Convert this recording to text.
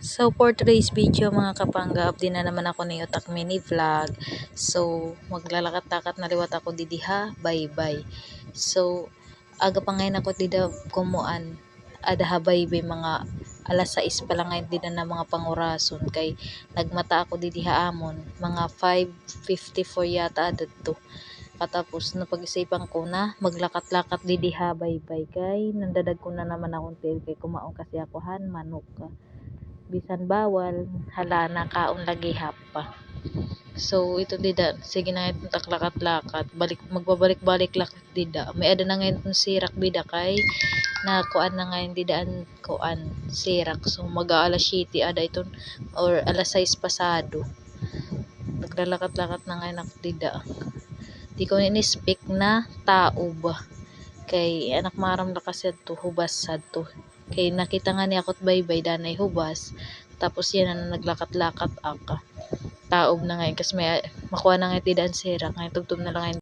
So for today's video mga kapangga, update na naman ako ni Otak Mini Vlog. So maglalakat-lakat na liwat ako didiha, bye-bye. So aga pa ngayon ako dida kumuan, adaha bye-bye mga alas 6 pa lang ngayon din na mga pangurason kay nagmata ako didiha amon mga 5:54 yata adto. Katapos napag-isipan ko na maglakat-lakat didiha bye-bye kay nandadag ko na naman akong tail kay kumaon kasi ako han manok bisan bawal hala na kaon lagi hapa. So ito dida sige na itong taklakat-lakat magbabalik-balik lakat dida may ada na ngayon itong sirak bida kay na kuan na ngayon didaan kuan sirak. So mag-aalas 7 ada iton or alas 6 pasado naglalakat-lakat na ngayon ako dida di ko ini-speak na tao ba kay anak maram la kasi to hubas sad to kay nakita nga ni ako't bye-bye danay hubas tapos yan na naglakat-lakat aka taob na ngayon kasi may makuha na ngayon tidaan sira ngayon tugtog na lang ngayon